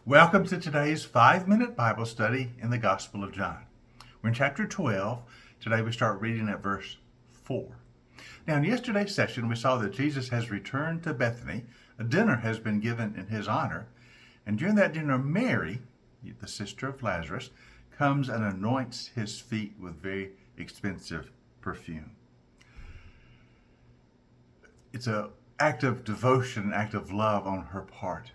Welcome to today's 5-minute Bible study in the Gospel of John. We're in chapter 12. Today we start reading at verse 4. Now, in yesterday's session, we saw that Jesus has returned to Bethany. A dinner has been given in his honor. And during that dinner, Mary, the sister of Lazarus, comes and anoints his feet with very expensive perfume. It's an act of devotion, an act of love on her part.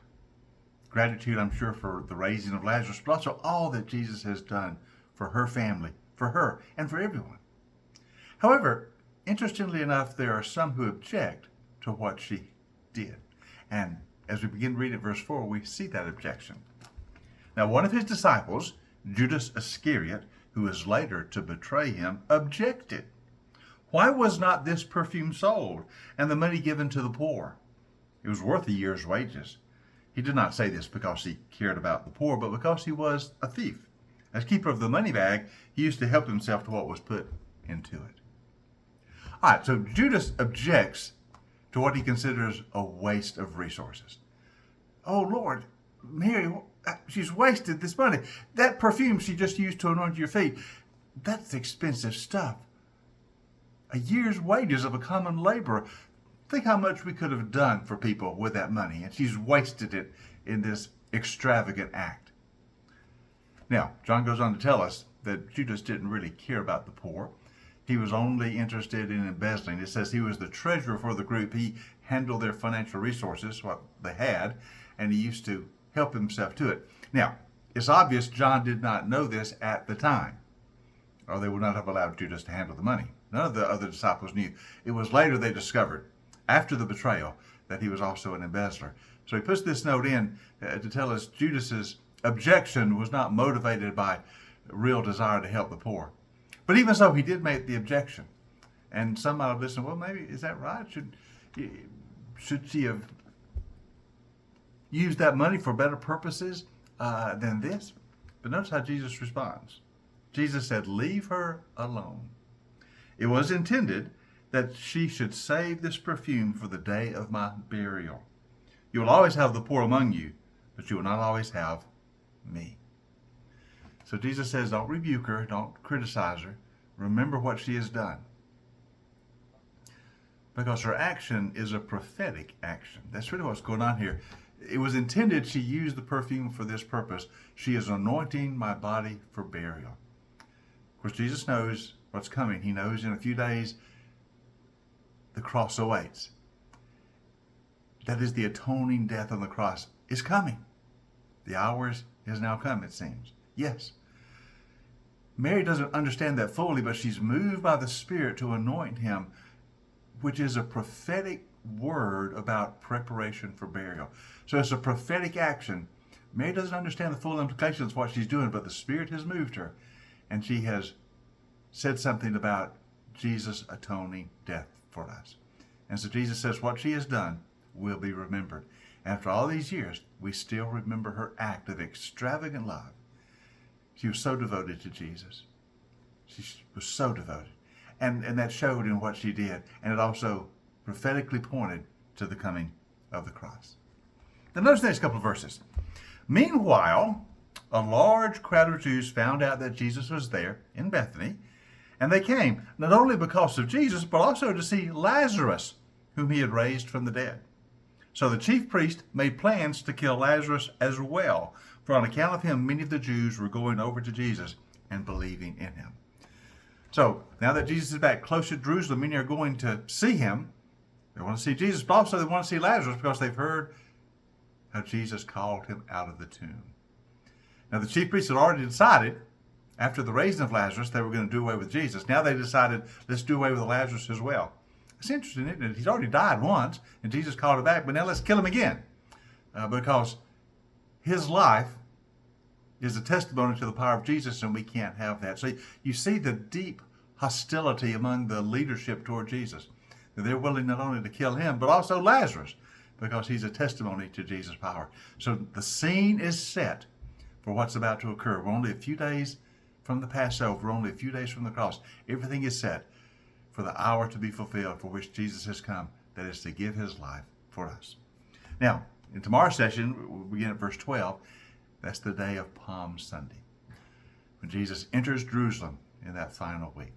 Gratitude, I'm sure, for the raising of Lazarus, but also all that Jesus has done for her family, for her, and for everyone. However, interestingly enough, there are some who object to what she did. And as we begin reading verse 4, we see that objection. Now, one of his disciples, Judas Iscariot, who is later to betray him, objected. Why was not this perfume sold and the money given to the poor? It was worth a year's wages. He did not say this because he cared about the poor, but because he was a thief. As keeper of the money bag, he used to help himself to what was put into it. All right, so Judas objects to what he considers a waste of resources. Oh, Lord, Mary, she's wasted this money. That perfume she just used to anoint your feet, that's expensive stuff. A year's wages of a common laborer. Think how much we could have done for people with that money, and she's wasted it in this extravagant act. Now, John goes on to tell us that Judas didn't really care about the poor. He was only interested in embezzling. It says he was the treasurer for the group. He handled their financial resources, what they had, and he used to help himself to it. Now, it's obvious John did not know this at the time, or they would not have allowed Judas to handle the money. None of the other disciples knew. It was later they discovered, after the betrayal, that he was also an embezzler. So he puts this note in to tell us Judas's objection was not motivated by real desire to help the poor. But even so, he did make the objection. And some might have listened, well, maybe, is that right? Should she have used that money for better purposes than this? But notice how Jesus responds. Jesus said, leave her alone. It was intended that she should save this perfume for the day of my burial. You will always have the poor among you, but you will not always have me. So Jesus says, don't rebuke her, don't criticize her. Remember what she has done. Because her action is a prophetic action. That's really what's going on here. It was intended she used the perfume for this purpose. She is anointing my body for burial. Of course, Jesus knows what's coming. He knows in a few days the cross awaits. That is, the atoning death on the cross is coming. The hour has now come, it seems. Yes. Mary doesn't understand that fully, but she's moved by the Spirit to anoint him, which is a prophetic word about preparation for burial. So it's a prophetic action. Mary doesn't understand the full implications of what she's doing, but the Spirit has moved her, and she has said something about Jesus' atoning death for us. And so Jesus says what she has done will be remembered. After all these years, we still remember her act of extravagant love. She was so devoted to Jesus. She was so devoted. And that showed in what she did. And it also prophetically pointed to the coming of the cross. Now notice the next couple of verses. Meanwhile, a large crowd of Jews found out that Jesus was there in Bethany, and they came not only because of Jesus, but also to see Lazarus, whom he had raised from the dead. So the chief priest made plans to kill Lazarus as well, for on account of him, many of the Jews were going over to Jesus and believing in him. So now that Jesus is back close to Jerusalem, many are going to see him. They want to see Jesus, but also they want to see Lazarus because they've heard how Jesus called him out of the tomb. Now the chief priests had already decided, after the raising of Lazarus, they were going to do away with Jesus. Now they decided, let's do away with Lazarus as well. It's interesting, isn't it? He's already died once, and Jesus called him back, but now let's kill him again. Because his life is a testimony to the power of Jesus, and we can't have that. So you see the deep hostility among the leadership toward Jesus. They're willing not only to kill him, but also Lazarus, because he's a testimony to Jesus' power. So the scene is set for what's about to occur. We're only a few days from the Passover. We're only a few days from the cross. Everything is set for the hour to be fulfilled for which Jesus has come, that is to give his life for us. Now, in tomorrow's session, we'll begin at verse 12. That's the day of Palm Sunday, when Jesus enters Jerusalem in that final week.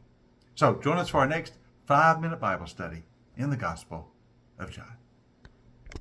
So join us for our next 5-minute Bible study in the Gospel of John.